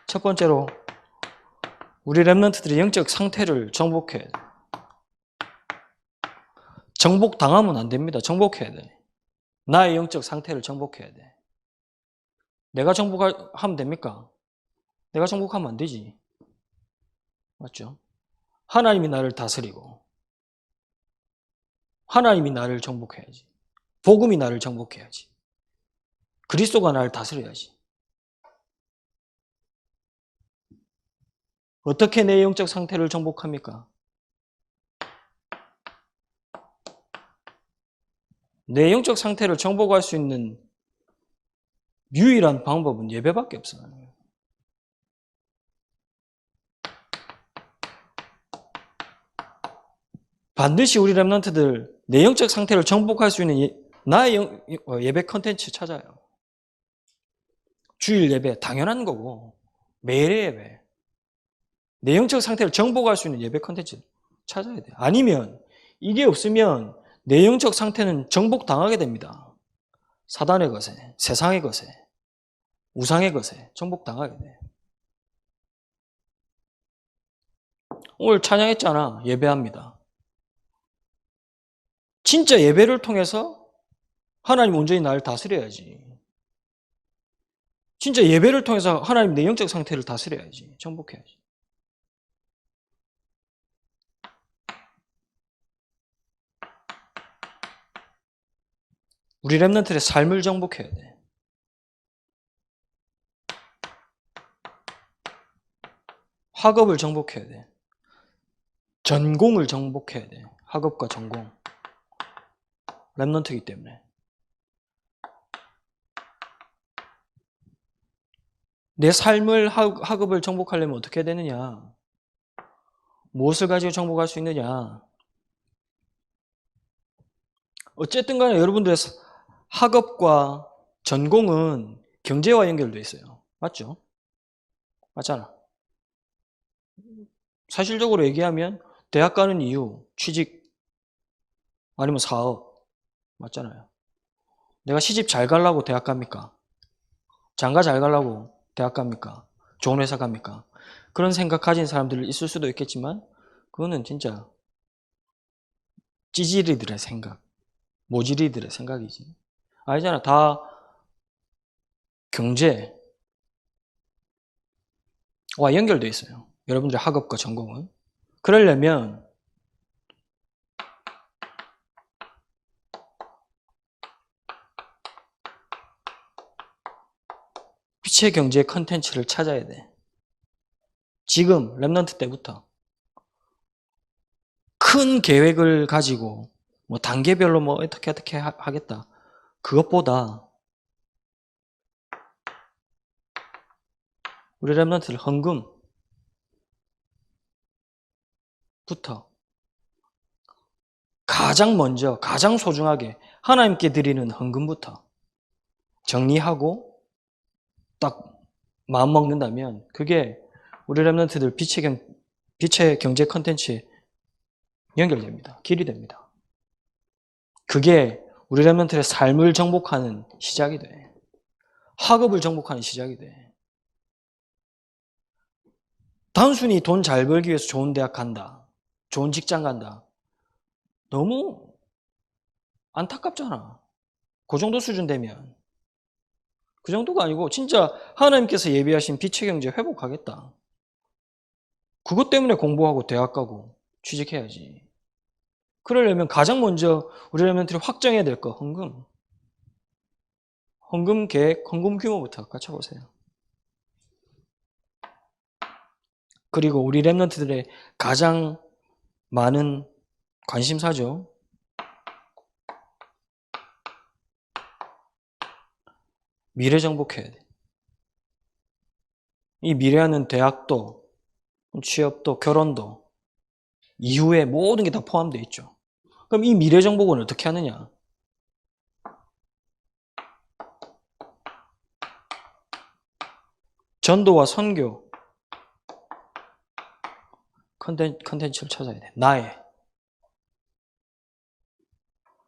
첫 번째로 우리 렘넌트들의 영적 상태를 정복해야 돼. 정복당하면 안 됩니다. 정복해야 돼. 나의 영적 상태를 정복해야 돼. 내가 정복하면 됩니까? 내가 정복하면 안 되지. 맞죠? 하나님이 나를 다스리고 하나님이 나를 정복해야지. 복음이 나를 정복해야지. 그리스도가 나를 다스려야지. 어떻게 내 영적 상태를 정복합니까? 내 영적 상태를 정복할 수 있는 유일한 방법은 예배밖에 없어요. 반드시 우리 렘넌트들 내 영적 상태를 정복할 수 있는 나의 예배 컨텐츠 찾아요. 주일 예배 당연한 거고 매일의 예배. 내 영적 상태를 정복할 수 있는 예배 컨텐츠 찾아야 돼. 아니면 이게 없으면 내 영적 상태는 정복당하게 됩니다. 사단의 것에, 세상의 것에, 우상의 것에 정복당하게 돼. 오늘 찬양했잖아. 예배합니다. 진짜 예배를 통해서 하나님 온전히 나를 다스려야지. 진짜 예배를 통해서 하나님 내 영적 상태를 다스려야지. 정복해야지. 우리 렘넌트의 삶을 정복해야 돼. 학업을 정복해야 돼. 전공을 정복해야 돼. 학업과 전공. 렘넌트이기 때문에. 내 삶을 학업을 정복하려면 어떻게 해야 되느냐? 무엇을 가지고 정복할 수 있느냐? 어쨌든 간에 여러분들의 학업과 전공은 경제와 연결되어 있어요. 맞죠? 맞잖아. 사실적으로 얘기하면 대학 가는 이유, 취직, 아니면 사업. 맞잖아요. 내가 시집 잘 가려고 대학 갑니까? 장가 잘 가려고 대학 갑니까? 좋은 회사 갑니까? 그런 생각 가진 사람들 있을 수도 있겠지만 그거는 진짜 찌질이들의 생각, 모질이들의 생각이지. 아니잖아. 다 경제와 연결되어 있어요. 여러분들의 학업과 전공은. 그러려면 빛의 경제 컨텐츠를 찾아야 돼. 지금 렘넌트 때부터 큰 계획을 가지고 뭐 단계별로 뭐 어떻게 하겠다. 그것보다 우리 렘넌트들 헌금부터 가장 먼저, 가장 소중하게 하나님께 드리는 헌금부터 정리하고 딱 마음 먹는다면 그게 우리 렘넌트들 빛의 경제 컨텐츠에 연결됩니다. 길이 됩니다. 그게 우리 렘넌트의 삶을 정복하는 시작이 돼. 학업을 정복하는 시작이 돼. 단순히 돈 잘 벌기 위해서 좋은 대학 간다. 좋은 직장 간다. 너무 안타깝잖아. 그 정도 수준 되면. 그 정도가 아니고 진짜 하나님께서 예비하신 빛의 경제 회복하겠다. 그것 때문에 공부하고 대학 가고 취직해야지. 그러려면 가장 먼저 우리 렘넌트들이 확정해야 될 거 헌금. 헌금 계획, 헌금 규모부터 갖춰보세요. 그리고 우리 렘넌트들의 가장 많은 관심사죠. 미래 정복해야 돼. 이 미래하는 대학도, 취업도, 결혼도 이후에 모든 게 다 포함되어 있죠. 그럼 이 미래 정복은 어떻게 하느냐? 전도와 선교 컨텐츠를 찾아야 돼.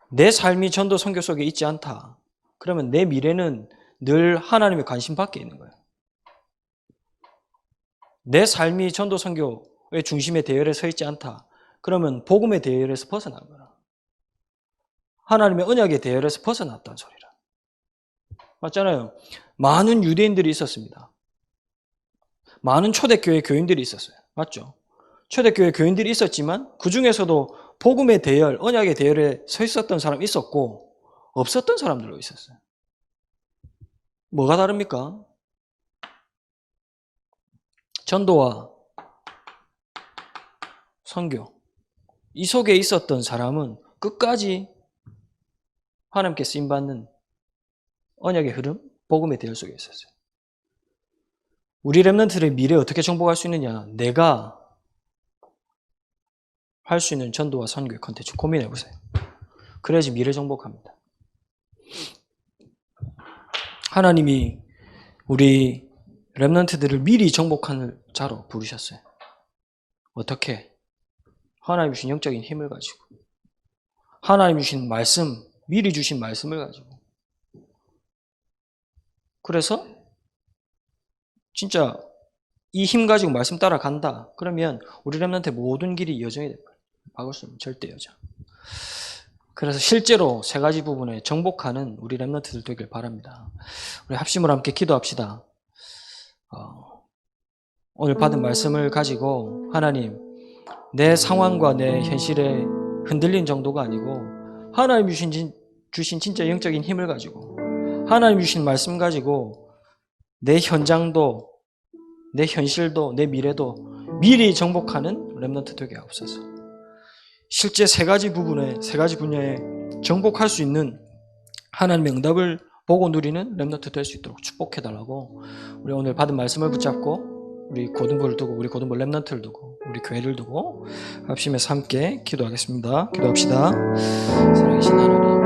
내 삶이 전도 선교 속에 있지 않다. 그러면 내 미래는 늘 하나님의 관심 밖에 있는 거예요. 내 삶이 전도 선교의 중심의 대열에 서 있지 않다. 그러면 복음의 대열에서 벗어난 거야. 하나님의 언약의 대열에서 벗어났다는 소리라. 맞잖아요. 많은 유대인들이 있었습니다. 많은 초대교회 교인들이 있었어요. 맞죠? 초대교회 교인들이 있었지만 그 중에서도 복음의 대열, 언약의 대열에 서 있었던 사람이 있었고 없었던 사람들도 있었어요. 뭐가 다릅니까? 전도와 선교. 이 속에 있었던 사람은 끝까지 하나님께 쓰임받는 언약의 흐름, 복음의 대열 속에 있었어요. 우리 렘넌트의 미래에 어떻게 정복할 수 있느냐? 내가 할 수 있는 전도와 선교의 컨텐츠 고민해 보세요. 그래야지 미래 정복합니다. 하나님이 우리 렘넌트들을 미리 정복하는 자로 부르셨어요. 어떻게? 하나님 주신 영적인 힘을 가지고, 하나님 주신 말씀, 미리 주신 말씀을 가지고. 그래서 진짜 이 힘 가지고 말씀 따라간다. 그러면 우리 렘넌트의 모든 길이 여정이 될 거예요. 막을 수 없는 절대 여정. 그래서 실제로 세 가지 부분에 정복하는 우리 렘넌트들 되길 바랍니다. 우리 합심으로 함께 기도합시다. 오늘 받은 말씀을 가지고 하나님, 내 상황과 내 현실에 흔들린 정도가 아니고 하나님 주신 진짜 영적인 힘을 가지고 하나님 주신 말씀 가지고 내 현장도 내 현실도 내 미래도 미리 정복하는 렘넌트 되게 하옵소서. 실제 세 가지 부분에 세 가지 분야에 정복할 수 있는 하나님의 응답을 보고 누리는 렘넌트 될 수 있도록 축복해달라고 우리 오늘 받은 말씀을 붙잡고 우리 고등부를 두고 우리 고등부 렘넌트를 두고 우리 교회를 두고 합심해서 함께 기도하겠습니다. 기도합시다. 살아계신 하나님,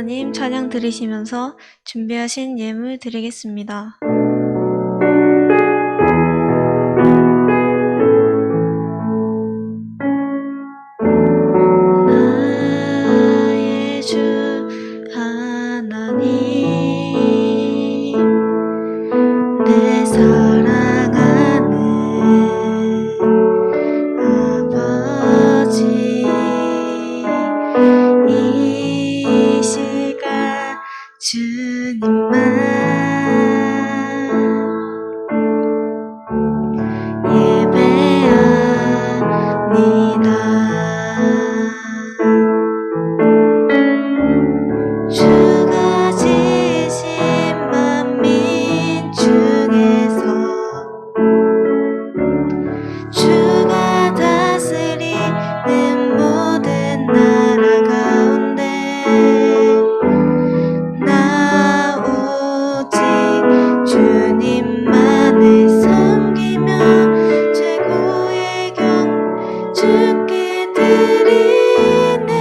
하나님 찬양 드리시면서 준비하신 예물 드리겠습니다. 나의 주 하나님, 내 사랑하는 아버지, 이 시간 주님만 예배합니다. 주가 지으신 만민 중에서 주가 다스리는 모든 나라 가운데 나 오직 주님만을 섬기며 최고의 경 주께 드리네.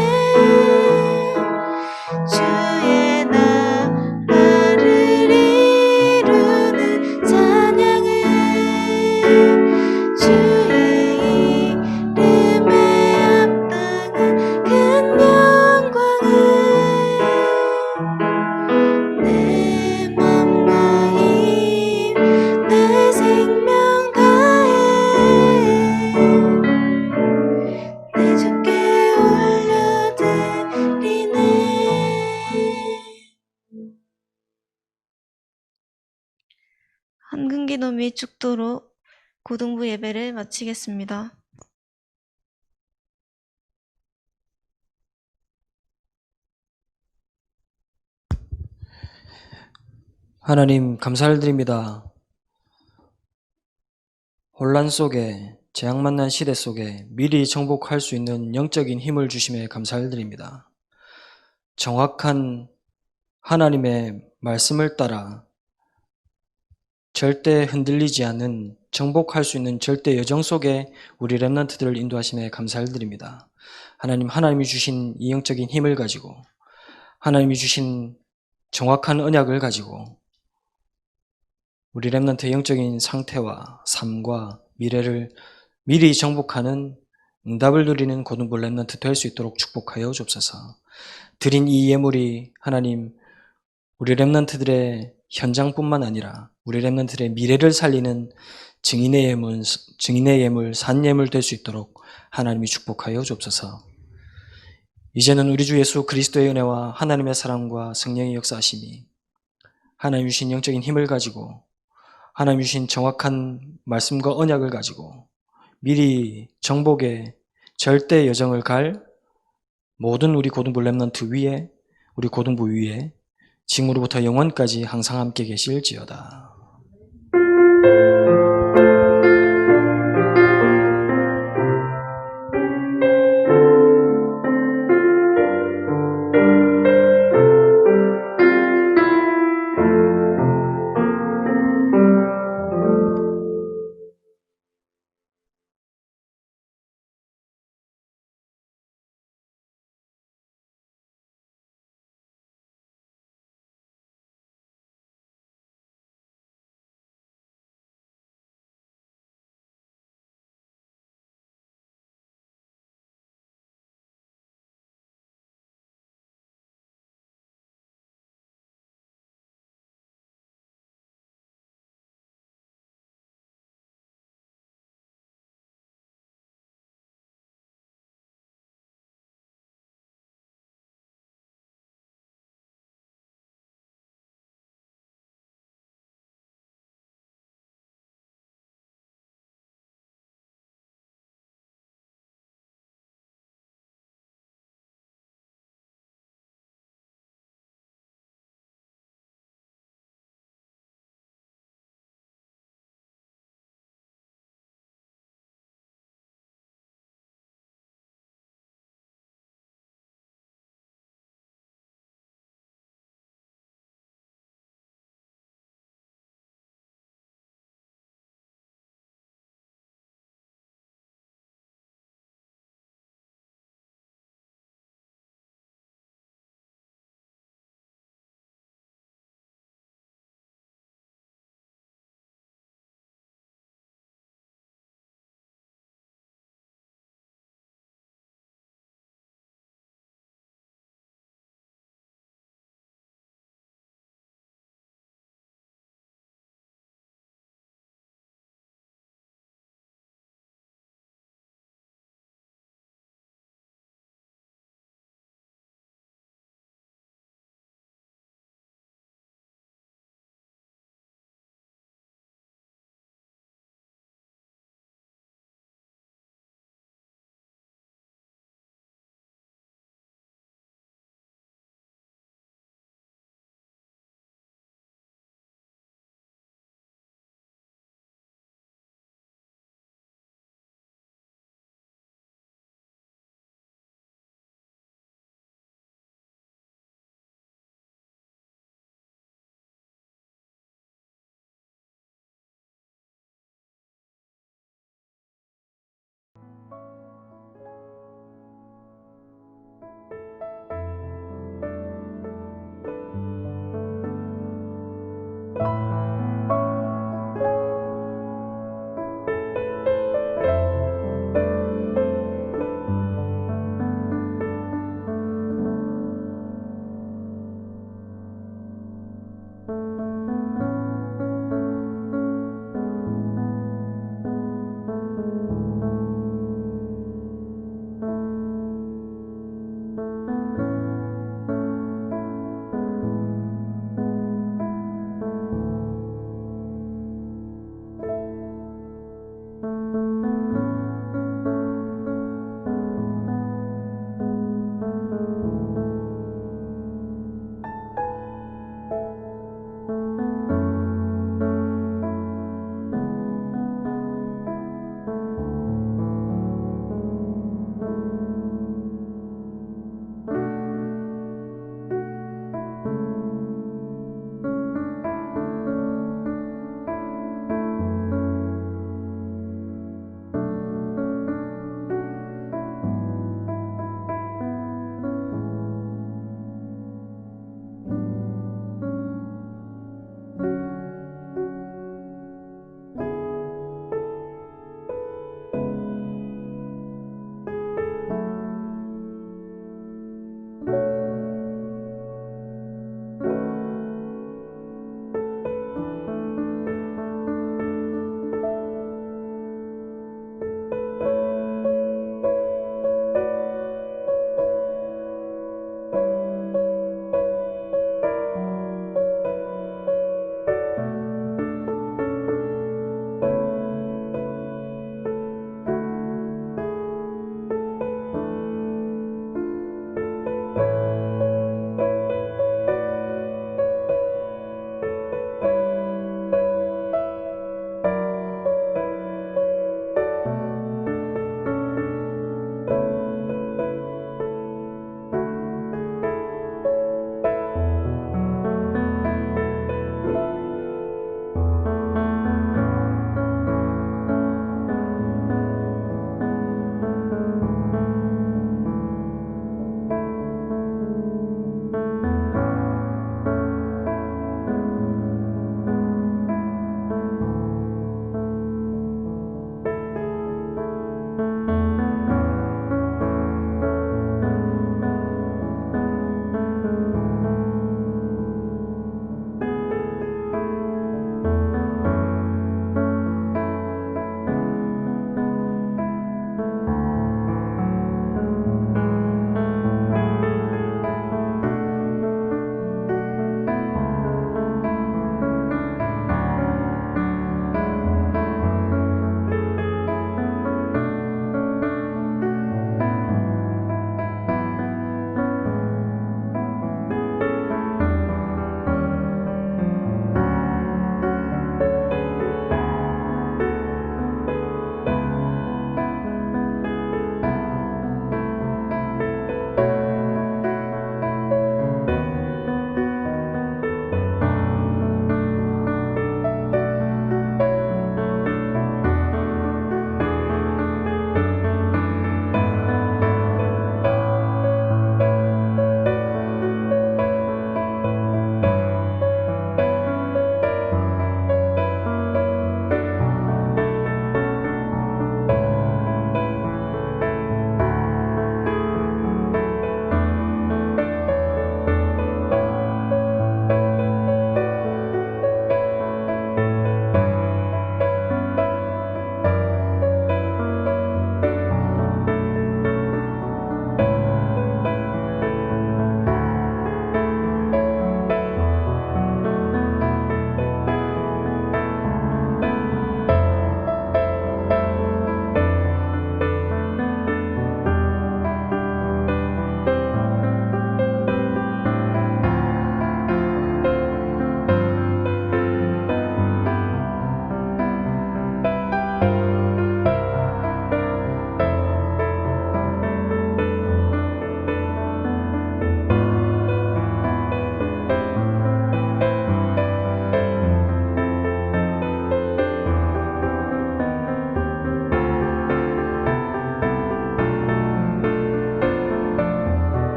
주의 나라를 이루는 찬양을 주의 이름에 합당한 큰 영광을 내 맘과 힘, 내 생명 다해 내 주께 올려드리네. 한근기도 및 축도로 고등부 예배를 마치겠습니다. 하나님 감사를 드립니다. 혼란 속에, 재앙 만난 시대 속에 미리 정복할 수 있는 영적인 힘을 주심에 감사를 드립니다. 정확한 하나님의 말씀을 따라 절대 흔들리지 않는 정복할 수 있는 절대 여정 속에 우리 렘넌트들을 인도하심에 감사를 드립니다. 하나님, 하나님이 주신 이 영적인 힘을 가지고, 하나님이 주신 정확한 언약을 가지고 우리 렘넌트의 영적인 상태와 삶과 미래를 미리 정복하는 응답을 누리는 고등부 렘넌트 될 수 있도록 축복하여 주옵소서. 드린 이 예물이 하나님, 우리 렘넌트들의 현장뿐만 아니라 우리 렘넌트들의 미래를 살리는 증인의 예물, 산 예물 될 수 있도록 하나님이 축복하여 주옵소서. 이제는 우리 주 예수 그리스도의 은혜와 하나님의 사랑과 성령의 역사하심이 하나님 주신 영적인 힘을 가지고 하나님 주신 정확한 말씀과 언약을 가지고 미리 정복의 절대 여정을 갈 모든 우리 고등부 렘넌트 위에, 우리 고등부 위에 지금으로부터 영원까지 항상 함께 계실지어다.